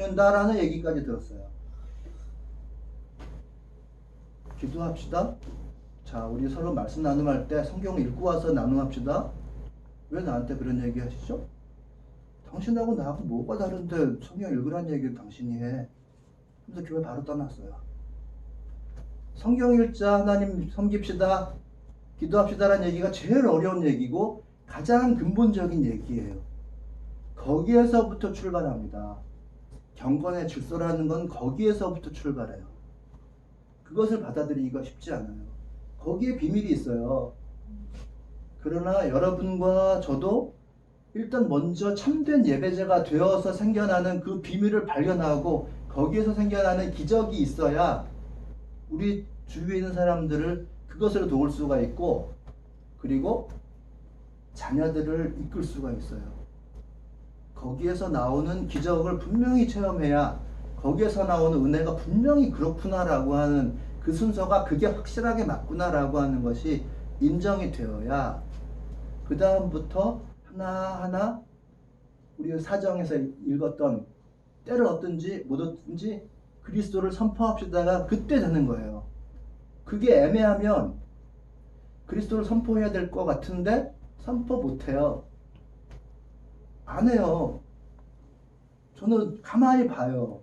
읽는다라는 얘기까지 들었어요. 기도합시다. 자, 우리 서로 말씀 나눔할 때 성경 읽고 와서 나눔합시다. 왜 나한테 그런 얘기 하시죠? 당신하고 나하고 뭐가 다른데 성경 읽으란 얘기를 당신이 해. 그래서 교회 바로 떠났어요. 성경 읽자, 하나님 섬깁시다, 기도합시다라는 얘기가 제일 어려운 얘기고 가장 근본적인 얘기예요. 거기에서부터 출발합니다. 경건의 질서라는 건 거기에서부터 출발해요. 그것을 받아들이기가 쉽지 않아요. 거기에 비밀이 있어요. 그러나 여러분과 저도 일단 먼저 참된 예배자가 되어서 생겨나는 그 비밀을 발견하고 거기에서 생겨나는 기적이 있어야 우리 주위에 있는 사람들을 그것으로 도울 수가 있고, 그리고 자녀들을 이끌 수가 있어요. 거기에서 나오는 기적을 분명히 체험해야 거기에서 나오는 은혜가 분명히 그렇구나라고 하는 그 순서가 그게 확실하게 맞구나라고 하는 것이 인정이 되어야 그 다음부터 하나하나 우리 사정에서 읽었던 때를 얻든지 못 얻든지 그리스도를 선포합시다가 그때 되는 거예요. 그게 애매하면 그리스도를 선포해야 될 것 같은데 선포 못해요. 안 해요. 저는 가만히 봐요.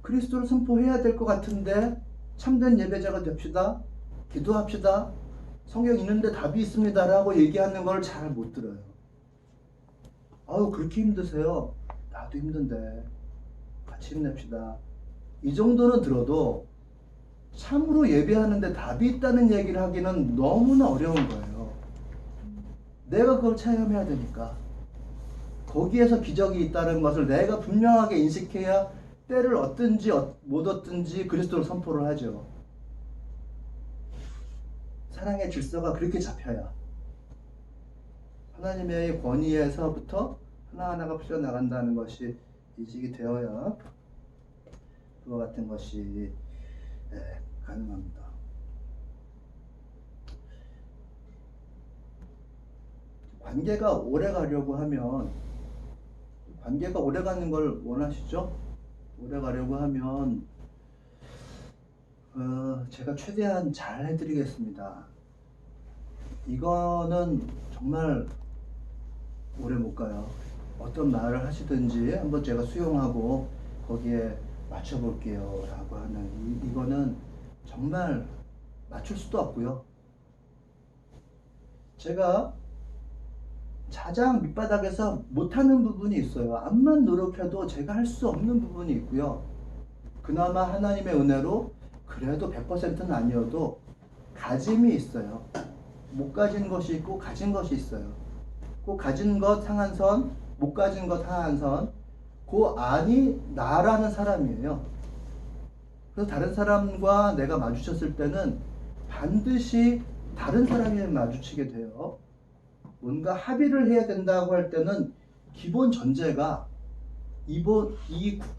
그리스도를 선포해야 될 것 같은데 참된 예배자가 됩시다, 기도합시다, 성경 있는데 답이 있습니다 라고 얘기하는 걸 잘 못 들어요. 아유, 그렇게 힘드세요? 나도 힘든데 같이 힘냅시다. 이 정도는 들어도 참으로 예배하는데 답이 있다는 얘기를 하기는 너무나 어려운 거예요. 내가 그걸 체험해야 되니까. 거기에서 기적이 있다는 것을 내가 분명하게 인식해야 때를 얻든지 못 얻든지 그리스도를 선포를 하죠. 사랑의 질서가 그렇게 잡혀야 하나님의 권위에서부터 하나하나가 풀려나간다는 것이 인식이 되어야 그와 같은 것이 가능합니다. 관계가 오래 가려고 하면, 관계가 오래 가는 걸 원하시죠? 오래 가려고 하면 제가 최대한 잘 해드리겠습니다. 이거는 정말 오래 못 가요. 어떤 말을 하시든지 한번 제가 수용하고 거기에 맞춰볼게요 라고 하는 이거는 정말 맞출 수도 없고요. 제가 가장 밑바닥에서 못하는 부분이 있어요. 암만 노력해도 제가 할 수 없는 부분이 있고요. 그나마 하나님의 은혜로 그래도 100%는 아니어도 가짐이 있어요. 못 가진 것이 있고 가진 것이 있어요. 그 가진 것 상한선, 못 가진 것 상한선, 그 안이 나라는 사람이에요. 그래서 다른 사람과 내가 마주쳤을 때는 반드시 다른 사람이 마주치게 돼요. 뭔가 합의를 해야 된다고 할 때는 기본 전제가 이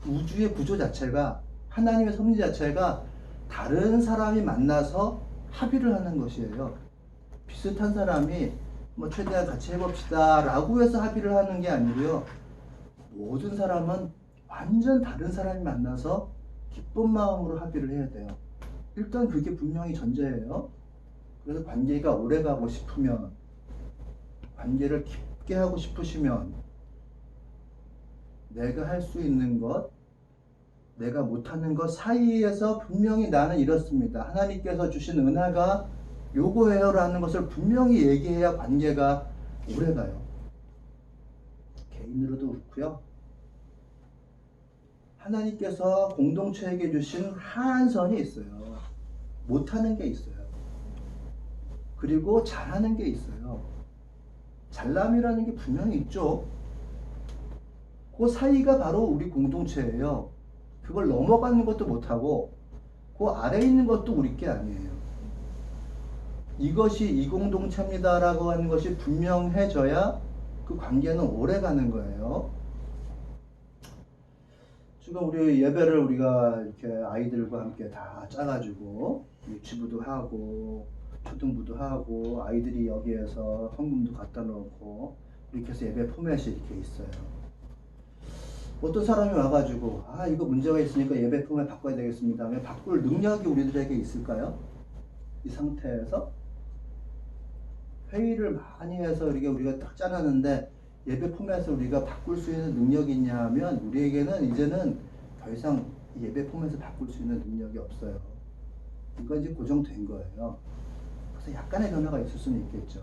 우주의 구조 자체가, 하나님의 섭리 자체가 다른 사람이 만나서 합의를 하는 것이에요. 비슷한 사람이 뭐 최대한 같이 해봅시다 라고 해서 합의를 하는 게 아니고요. 모든 사람은 완전 다른 사람이 만나서 기쁜 마음으로 합의를 해야 돼요. 일단 그게 분명히 전제예요. 그래서 관계가 오래가고 싶으면, 관계를 깊게 하고 싶으시면 내가 할 수 있는 것, 내가 못하는 것 사이에서 분명히 나는 이렇습니다, 하나님께서 주신 은혜가 요거예요 라는 것을 분명히 얘기해야 관계가 오래가요. 개인으로도 그렇고요. 하나님께서 공동체에게 주신 하한선이 있어요. 못하는 게 있어요. 그리고 잘하는 게 있어요. 잘남이라는 게 분명히 있죠. 그 사이가 바로 우리 공동체예요. 그걸 넘어가는 것도 못하고 그 아래에 있는 것도 우리 게 아니에요. 이것이 이 공동체입니다 라고 하는 것이 분명해져야 그 관계는 오래 가는 거예요. 지금 우리 예배를 우리가 이렇게 아이들과 함께 다 짜가지고 유치부도 하고 초등부도 하고 아이들이 여기에서 헌금도 갖다 놓고 이렇게 해서 예배 포맷이 이렇게 있어요. 어떤 사람이 와가지고 이거 문제가 있으니까 예배 포맷 바꿔야 되겠습니다 하면 바꿀 능력이 우리들에게 있을까요? 이 상태에서 회의를 많이 해서 우리가 딱 짜놨는데 예배 포맷을 우리가 바꿀 수 있는 능력이 있냐 하면 우리에게는 이제는 더 이상 예배 포맷을 바꿀 수 있는 능력이 없어요. 이건 이제 고정된 거예요. 그래서 약간의 변화가 있을 수는 있겠죠.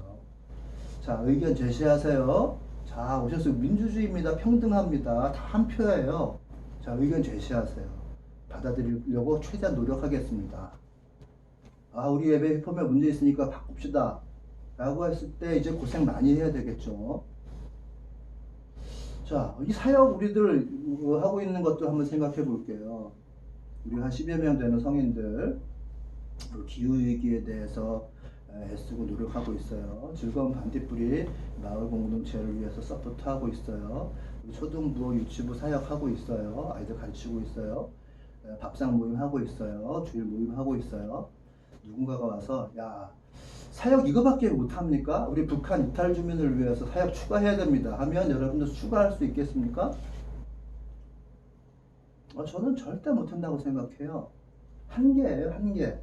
자, 의견 제시하세요. 자, 오셨어요. 민주주의입니다. 평등합니다. 다 한 표예요. 자, 의견 제시하세요. 받아들이려고 최대한 노력하겠습니다. 우리 예배 포맷 문제 있으니까 바꿉시다. 라고 했을 때 이제 고생 많이 해야 되겠죠. 자, 이 사역 우리들 하고 있는 것도 한번 생각해 볼게요. 우리 한 10여 명 되는 성인들 기후위기에 대해서 애쓰고 노력하고 있어요. 즐거운 반딧불이 마을 공동체를 위해서 서포트하고 있어요. 초등부, 유치부 사역하고 있어요. 아이들 가르치고 있어요. 밥상 모임 하고 있어요. 주일 모임 하고 있어요. 누군가가 와서 야, 사역 이거밖에 못합니까? 우리 북한 이탈 주민을 위해서 사역 추가해야 됩니다 하면 여러분들 추가할 수 있겠습니까? 저는 절대 못한다고 생각해요. 한계예요, 한계.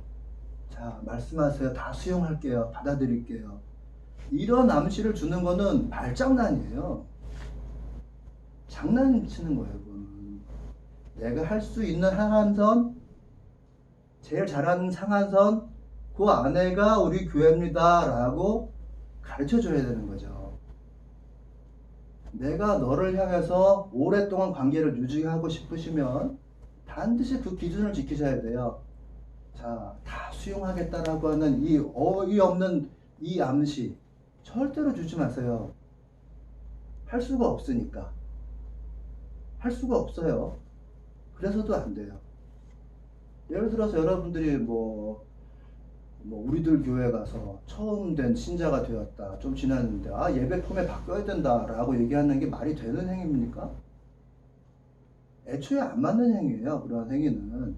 자, 말씀하세요. 다 수용할게요. 받아들일게요. 이런 암시를 주는 거는 말장난이에요. 장난치는 거예요, 그거는. 내가 할 수 있는 상한선, 제일 잘하는 상한선, 그 안에가 우리 교회입니다 라고 가르쳐 줘야 되는 거죠. 내가 너를 향해서 오랫동안 관계를 유지하고 싶으시면 반드시 그 기준을 지키셔야 돼요. 자, 다 수용하겠다라고 하는 이 어이없는 이 암시 절대로 주지 마세요. 할 수가 없으니까. 할 수가 없어요. 그래서도 안 돼요. 예를 들어서 여러분들이 우리들 교회 가서 처음 된 신자가 되었다. 좀 지났는데 예배 폼에 바뀌어야 된다라고 얘기하는 게 말이 되는 행위입니까? 애초에 안 맞는 행위예요. 그런 행위는.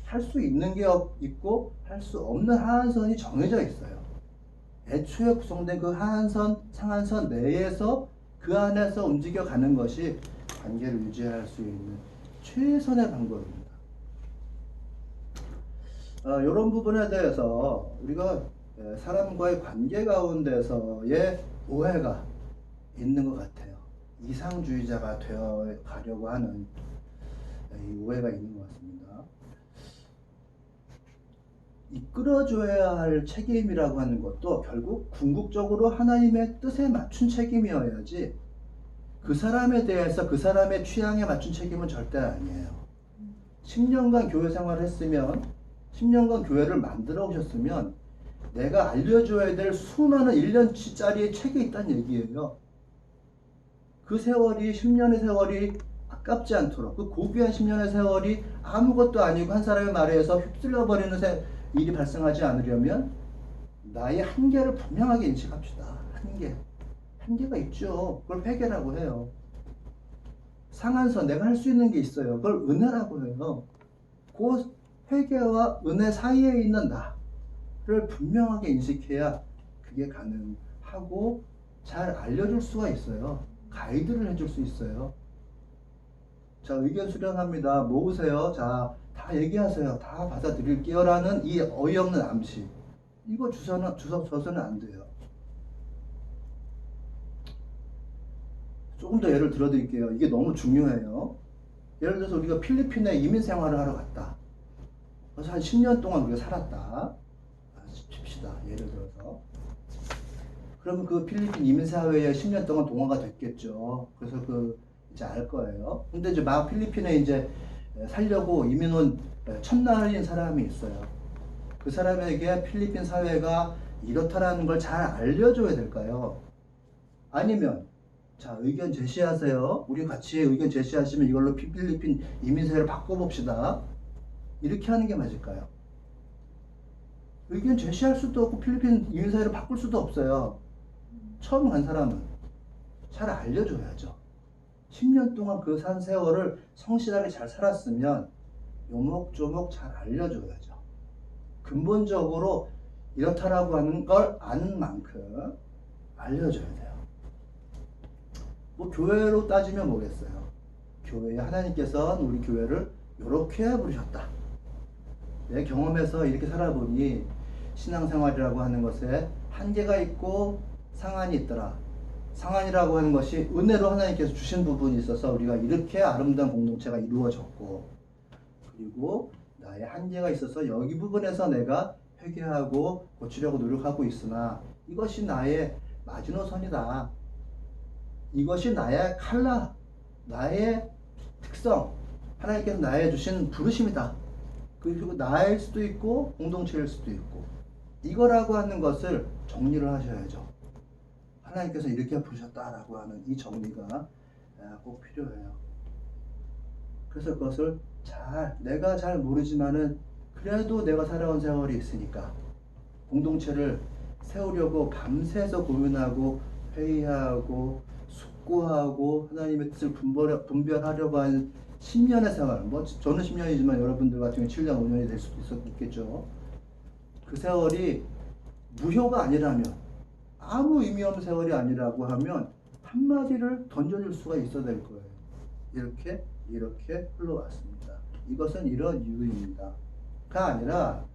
할 수 있는 게 있고 할 수 없는 하한선이 정해져 있어요. 애초에 구성된 그 하한선, 상한선 내에서 그 안에서 움직여가는 것이 관계를 유지할 수 있는 최선의 방법입니다. 이런 부분에 대해서 우리가 사람과의 관계 가운데서의 오해가 있는 것 같아요. 이상주의자가 되어 가려고 하는 이 오해가 있는 것 같습니다. 이끌어줘야 할 책임이라고 하는 것도 결국 궁극적으로 하나님의 뜻에 맞춘 책임이어야지 그 사람에 대해서 그 사람의 취향에 맞춘 책임은 절대 아니에요. 10년간 교회 생활을 했으면 10년간 교회를 만들어 오셨으면 내가 알려줘야 될 수많은 1년치짜리의 책이 있다는 얘기예요. 그 세월이 10년의 세월이 아깝지 않도록 그 고귀한 10년의 세월이 아무것도 아니고 한 사람의 말에 의해서 휩쓸려 버리는 일이 발생하지 않으려면 나의 한계를 분명하게 인식합시다. 한계가 있죠. 그걸 회개라고 해요. 상한선 내가 할 수 있는 게 있어요. 그걸 은혜라고 해요. 그 회개와 은혜 사이에 있는 나를 분명하게 인식해야 그게 가능하고 잘 알려줄 수가 있어요. 가이드를 해줄 수 있어요. 자, 의견 수렴합니다. 모으세요. 자, 다 얘기하세요. 다 받아들일게요 라는 이 어이없는 암시, 이거 줘서는 안 돼요. 조금 더 예를 들어 드릴게요. 이게 너무 중요해요. 예를 들어서 우리가 필리핀에 이민 생활을 하러 갔다. 그래서 한 10년 동안 우리가 살았다 칩시다. 예를 들어서. 그러면 그 필리핀 이민사회에 10년 동안 동화가 됐겠죠. 그래서 이제 알 거예요. 근데 이제 막 필리핀에 이제 살려고 이민 온 첫날인 사람이 있어요. 그 사람에게 필리핀 사회가 이렇다라는 걸 잘 알려줘야 될까요? 아니면 자, 의견 제시하세요. 우리 같이 의견 제시하시면 이걸로 필리핀 이민사회를 바꿔봅시다. 이렇게 하는 게 맞을까요? 의견 제시할 수도 없고 필리핀 이민사회를 바꿀 수도 없어요. 처음 간 사람은 잘 알려줘야죠. 10년 동안 그 산 세월을 성실하게 잘 살았으면 요목조목 잘 알려줘야죠. 근본적으로 이렇다라고 하는 걸 아는 만큼 알려줘야 돼요. 뭐 교회로 따지면 뭐겠어요? 교회에 하나님께서는 우리 교회를 이렇게 부르셨다. 내 경험에서 이렇게 살아보니 신앙생활이라고 하는 것에 한계가 있고 상한이 있더라. 상한이라고 하는 것이 은혜로 하나님께서 주신 부분이 있어서 우리가 이렇게 아름다운 공동체가 이루어졌고, 그리고 나의 한계가 있어서 여기 부분에서 내가 회개하고 고치려고 노력하고 있으나 이것이 나의 마지노선이다. 이것이 나의 칼라, 나의 특성, 하나님께서 나의 주신 부르심이다. 그리고 나일 수도 있고 공동체일 수도 있고, 이거라고 하는 것을 정리를 하셔야죠. 하나님께서 이렇게 부르셨다라고 하는 이 정리가 꼭 필요해요. 그래서 그것을 내가 잘 모르지만은 그래도 내가 살아온 세월이 있으니까 공동체를 세우려고 밤새서 고민하고 회의하고 숙고하고 하나님의 뜻을 분별하려고 하는 10년의 생활, 뭐 저는 10년이지만 여러분들 같은 경우는 7년, 5년이 될 수도 있겠죠. 그 세월이 무효가 아니라면, 아무 의미 없는 세월이 아니라고 하면 한마디를 던져줄 수가 있어야 될 거예요. 이렇게 흘러왔습니다. 이것은 이런 이유입니다. 가 아니라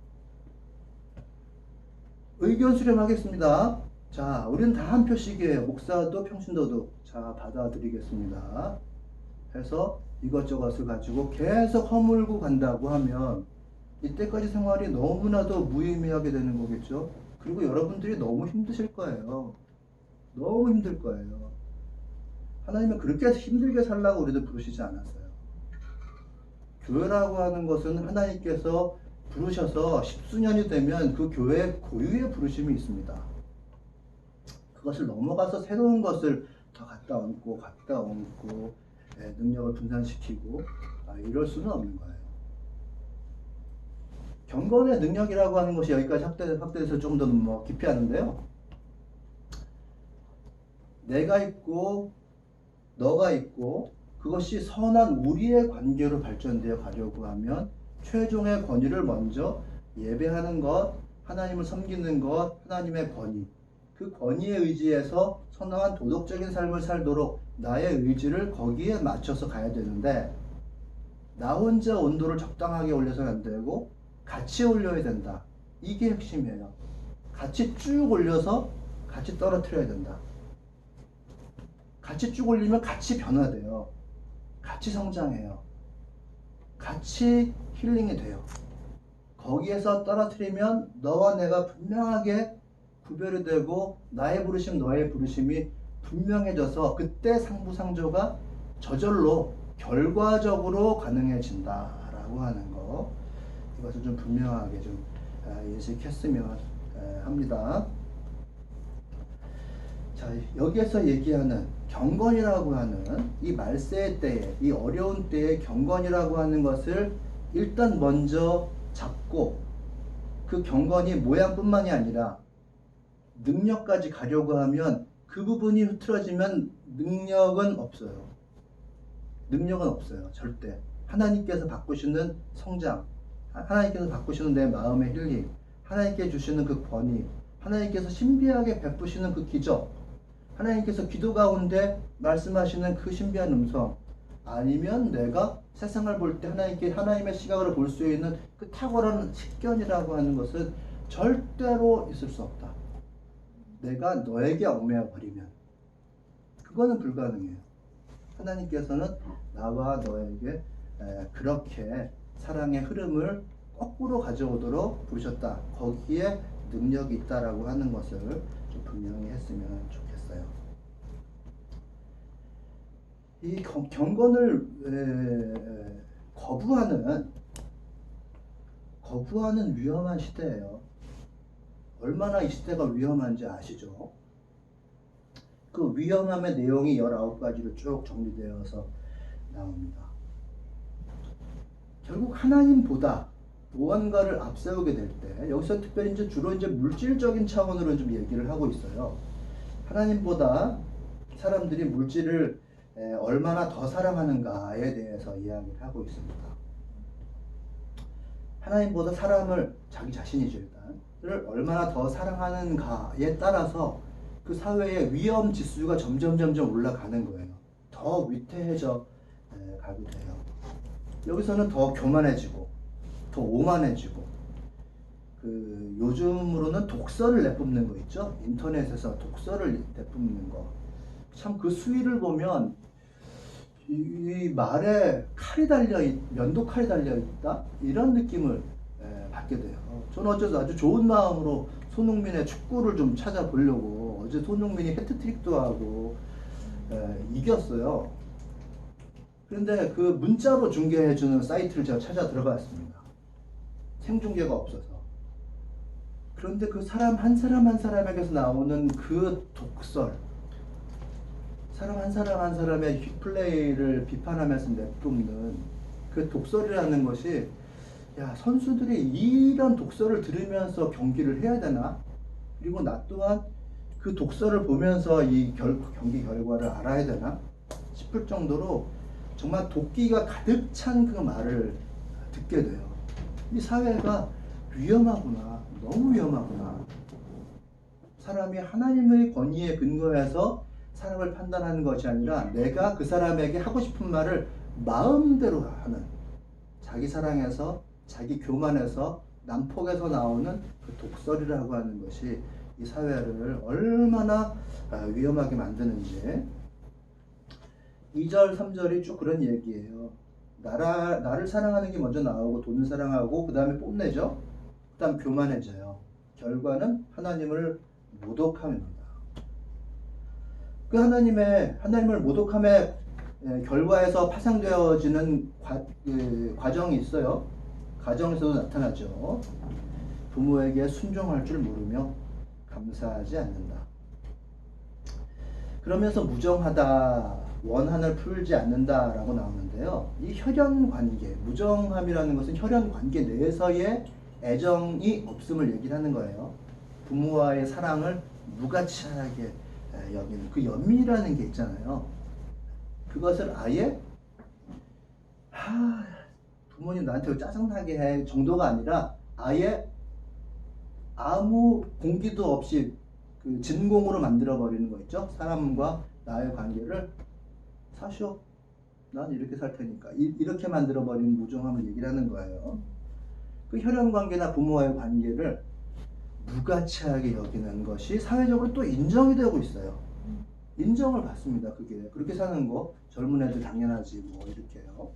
의견 수렴하겠습니다. 자, 우리는 다 한 표씩이에요. 목사도 평신도도. 자, 받아들이겠습니다. 해서 이것저것을 가지고 계속 허물고 간다고 하면 이때까지 생활이 너무나도 무의미하게 되는 거겠죠. 그리고 여러분들이 너무 힘드실 거예요. 너무 힘들 거예요. 하나님은 그렇게 힘들게 살라고 우리들 부르시지 않았어요. 교회라고 하는 것은 하나님께서 부르셔서 십수년이 되면 그 교회의 고유의 부르심이 있습니다. 그것을 넘어가서 새로운 것을 더 갖다 얹고 능력을 분산시키고 이럴 수는 없는 거예요. 경건의 능력이라고 하는 것이 여기까지 확대돼서 좀 더 깊이 하는데요. 내가 있고 너가 있고 그것이 선한 우리의 관계로 발전되어 가려고 하면 최종의 권위를 먼저 예배하는 것, 하나님을 섬기는 것, 하나님의 권위, 그 권위에 의지해서 선한 도덕적인 삶을 살도록 나의 의지를 거기에 맞춰서 가야 되는데, 나 혼자 온도를 적당하게 올려서는 안 되고 같이 올려야 된다. 이게 핵심이에요. 같이 쭉 올려서 같이 떨어뜨려야 된다. 같이 쭉 올리면 같이 변화돼요. 같이 성장해요. 같이 힐링이 돼요. 거기에서 떨어뜨리면 너와 내가 분명하게 구별이 되고 나의 부르심 너의 부르심이 분명해져서 그때 상부상조가 저절로 결과적으로 가능해진다라고 하는 거, 이것을 좀 분명하게 좀 인식했으면 합니다. 자, 여기에서 얘기하는 경건이라고 하는 이 말세의 때에, 이 어려운 때에 경건이라고 하는 것을 일단 먼저 잡고 그 경건이 모양뿐만이 아니라 능력까지 가려고 하면 그 부분이 흐트러지면 능력은 없어요. 능력은 없어요. 절대. 하나님께서 바꾸시는 성장, 하나님께서 바꾸시는 내 마음의 힐링, 하나님께 주시는 그 권위, 하나님께서 신비하게 베푸시는 그 기적, 하나님께서 기도 가운데 말씀하시는 그 신비한 음성, 아니면 내가 세상을 볼 때 하나님의 시각으로 볼 수 있는 그 탁월한 식견이라고 하는 것은 절대로 있을 수 없다. 내가 너에게 얽매여 버리면 그거는 불가능해요. 하나님께서는 나와 너에게 그렇게 사랑의 흐름을 거꾸로 가져오도록 부르셨다. 거기에 능력이 있다라고 하는 것을 좀 분명히 했으면 좋겠어요. 이 경건을 거부하는 위험한 시대예요. 얼마나 이 시대가 위험한지 아시죠? 그 위험함의 내용이 19가지로 쭉 정리되어서 나옵니다. 결국 하나님보다 무언가를 앞세우게 될 때, 여기서 특별히 주로 물질적인 차원으로 좀 얘기를 하고 있어요. 하나님보다 사람들이 물질을 얼마나 더 사랑하는가에 대해서 이야기를 하고 있습니다. 하나님보다 사람을, 자기 자신이죠 일단, 를 얼마나 더 사랑하는가에 따라서 그 사회의 위험 지수가 점점 올라가는 거예요. 더 위태해져 가게 돼요. 여기서는 더 교만해지고 더 오만해지고 요즘으로는 독서를 내뿜는 거 있죠? 인터넷에서 독서를 내뿜는 거. 참 그 수위를 보면 이 말에 면도 칼이 달려 있다? 이런 느낌을 받게 돼요. 저는 어째서 아주 좋은 마음으로 손흥민의 축구를 좀 찾아보려고 어제 손흥민이 해트트릭도 하고 이겼어요. 그런데 그 문자로 중계해주는 사이트를 제가 찾아 들어갔습니다. 생중계가 없어서. 그런데 그 사람 한 사람 한 사람에게서 나오는 그 독설, 사람 한 사람 한 사람의 플레이를 비판하면서 내뿜는 그 독설이라는 것이, 야, 선수들이 이런 독설을 들으면서 경기를 해야 되나? 그리고 나 또한 그 독설을 보면서 이 경기 결과를 알아야 되나? 싶을 정도로 정말 도끼가 가득 찬 그 말을 듣게 돼요. 이 사회가 위험하구나. 너무 위험하구나. 사람이 하나님의 권위에 근거해서 사람을 판단하는 것이 아니라 내가 그 사람에게 하고 싶은 말을 마음대로 하는, 자기 사랑에서 자기 교만에서 난폭에서 나오는 그 독설이라고 하는 것이 이 사회를 얼마나 위험하게 만드는지. 2절 3절이 쭉 그런 얘기예요. 나를 사랑하는 게 먼저 나오고 돈을 사랑하고 그 다음에 뽐내죠. 그 다음 교만해져요. 결과는 하나님을 모독함입니다. 그 하나님을 모독함의 결과에서 파생되어지는 과정이 있어요. 가정에서도 나타나죠. 부모에게 순종할 줄 모르며 감사하지 않는다. 그러면서 무정하다, 원한을 풀지 않는다라고 나오는데요. 이 혈연관계, 무정함이라는 것은 혈연관계 내에서의 애정이 없음을 얘기를 하는 거예요. 부모와의 사랑을 무가치하게 여기는 그 연민이라는 게 있잖아요. 그것을 아예 부모님 나한테 짜증나게 해 정도가 아니라 아예 아무 공기도 없이 그 진공으로 만들어 버리는 거 있죠. 사람과 나의 관계를 사시오. 난 이렇게 살 테니까. 이렇게 만들어 버리는 무정함을 얘기를 하는 거예요. 그 혈연 관계나 부모와의 관계를 무가치하게 여기는 것이 사회적으로 또 인정이 되고 있어요. 인정을 받습니다. 그렇게 사는 거 젊은 애들 당연하지 뭐 이렇게요.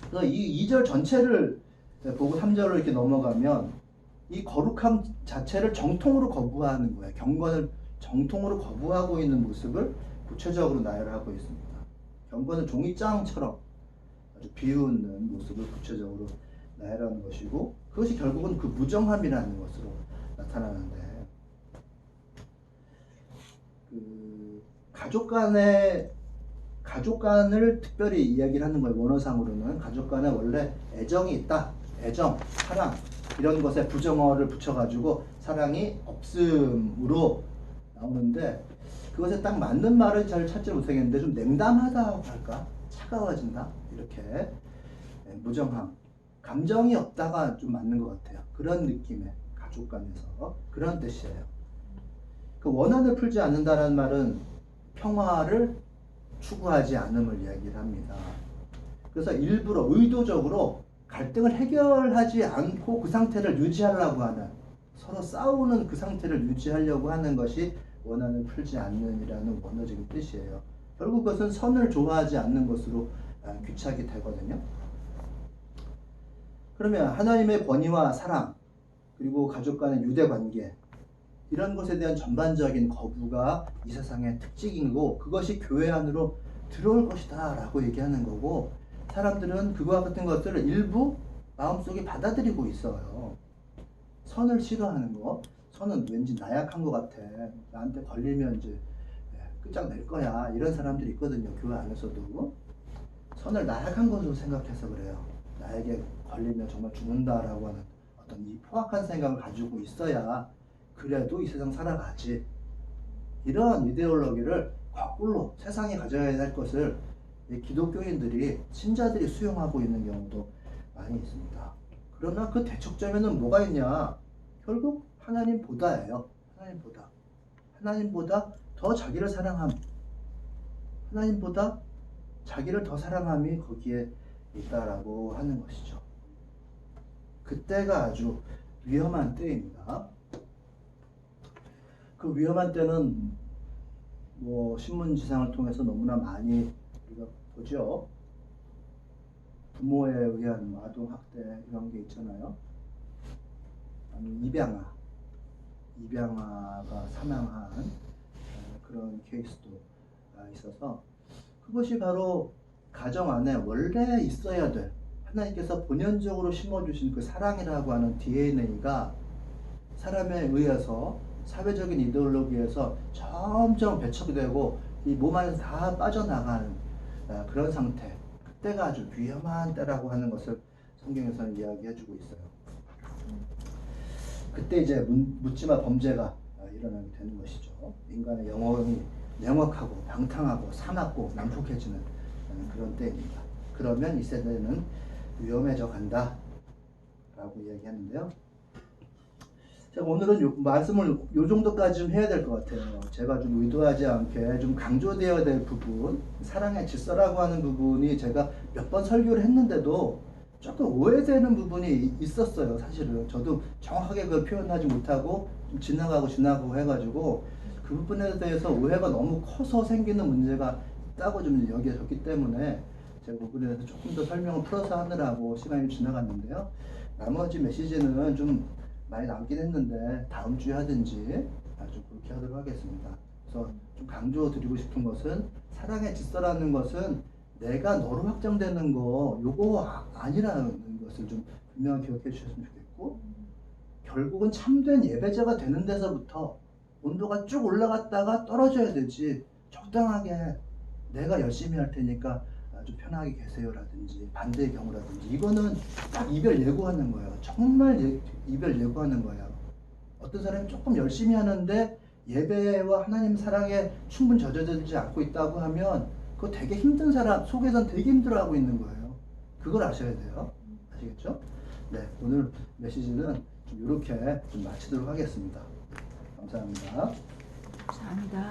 그래서 이 2절 전체를 보고 3절로 이렇게 넘어가면 이 거룩함 자체를 정통으로 거부하는 거예요. 경건을 정통으로 거부하고 있는 모습을 구체적으로 나열하고 있습니다. 경건은 종이장처럼 아주 비웃는 모습을 구체적으로 나열하는 것이고, 그것이 결국은 그 무정함이라는 것으로 나타나는데, 가족 간을 특별히 이야기를 하는 거예요. 원어상으로는 가족 간에 원래 애정이 있다. 애정, 사랑 이런 것에 부정어를 붙여가지고 사랑이 없음으로 나오는데, 그것에 딱 맞는 말을 잘 찾지 못하겠는데 좀 냉담하다고 할까? 차가워진다? 이렇게 무정함, 감정이 없다가 좀 맞는 것 같아요. 그런 느낌의 가족 간에서 그런 뜻이에요. 그 원한을 풀지 않는다는 말은 평화를 추구하지 않음을 이야기를 합니다. 그래서 일부러 의도적으로 갈등을 해결하지 않고 그 상태를 유지하려고 하는, 서로 싸우는 그 상태를 유지하려고 하는 것이 원한을 풀지 않는이라는 원어적인 뜻이에요. 결국 그것은 선을 좋아하지 않는 것으로 귀착이 되거든요. 그러면 하나님의 권위와 사랑, 그리고 가족 간의 유대관계, 이런 것에 대한 전반적인 거부가 이 세상의 특징이고, 그것이 교회 안으로 들어올 것이다 라고 얘기하는 거고, 사람들은 그와 같은 것들을 일부 마음속에 받아들이고 있어요. 선을 싫어하는 거, 선은 왠지 나약한 것 같아, 나한테 걸리면 이제 끝장낼 거야, 이런 사람들이 있거든요. 교회 안에서도 선을 나약한 것으로 생각해서 그래요. 나에게 걸리면 정말 죽는다라고 하는 어떤 이 포악한 생각을 가지고 있어야 그래도 이 세상 살아가지, 이런 이데올로기를 거꾸로 세상이 가져야 할 것을 기독교인들이, 신자들이 수용하고 있는 경우도 많이 있습니다. 그러나 그 대척점에는 뭐가 있냐? 결국 하나님보다예요. 하나님보다 더 자기를 사랑함, 하나님보다 자기를 더 사랑함이 거기에 있다라고 하는 것이죠. 그때가 아주 위험한 때입니다. 그 위험한 때는 뭐 신문지상을 통해서 너무나 많이 우리가 보죠. 부모에 의한 아동학대 이런 게 있잖아요. 아니 입양아가 사망한 그런 케이스도 있어서 그것이 바로 가정 안에 원래 있어야 될 하나님께서 본연적으로 심어주신 그 사랑이라고 하는 DNA가 사람에 의해서 사회적인 이데올로기에서 점점 배척이 되고 이 몸 안에서 다 빠져나가는 그런 상태, 그때가 아주 위험한 때라고 하는 것을 성경에서는 이야기해주고 있어요. 그때 이제 묻지마 범죄가 일어나게 되는 것이죠. 인간의 영혼이 냉혹하고 방탕하고 사납고 난폭해지는 그런 때입니다. 그러면 이 세대는 위험해져 간다 라고 이야기하는데요. 제가 오늘은 말씀을 요 정도까지 좀 해야 될 것 같아요. 제가 좀 의도하지 않게 좀 강조되어야 될 부분, 사랑의 질서라고 하는 부분이 제가 몇 번 설교를 했는데도 조금 오해되는 부분이 있었어요. 사실은 저도 정확하게 그걸 표현하지 못하고 좀 지나가고 해가지고 그 부분에 대해서 오해가 너무 커서 생기는 문제가 있다고 좀 여겨졌기 때문에 제가 그 부분에 대해서 조금 더 설명을 풀어서 하느라고 시간이 지나갔는데요. 나머지 메시지는 좀 많이 남긴 했는데 다음 주에 하든지 좀 그렇게 하도록 하겠습니다. 그래서 좀 강조드리고 싶은 것은 사랑의 질서라는 것은 내가 너로 확정되는 거 요거 아니라는 것을 좀 분명히 기억해 주셨으면 좋겠고, 결국은 참된 예배자가 되는 데서부터 온도가 쭉 올라갔다가 떨어져야 되지, 적당하게 내가 열심히 할 테니까 좀 편하게 계세요라든지 반대의 경우라든지, 이거는 딱 이별 예고하는 거예요. 정말 이별 예고하는 거예요. 어떤 사람이 조금 열심히 하는데 예배와 하나님 사랑에 충분히 젖어들지 않고 있다고 하면 그거 되게 힘든 사람 속에선 되게 힘들어하고 있는 거예요. 그걸 아셔야 돼요. 아시겠죠? 네, 오늘 메시지는 좀 이렇게 좀 마치도록 하겠습니다. 감사합니다. 감사합니다.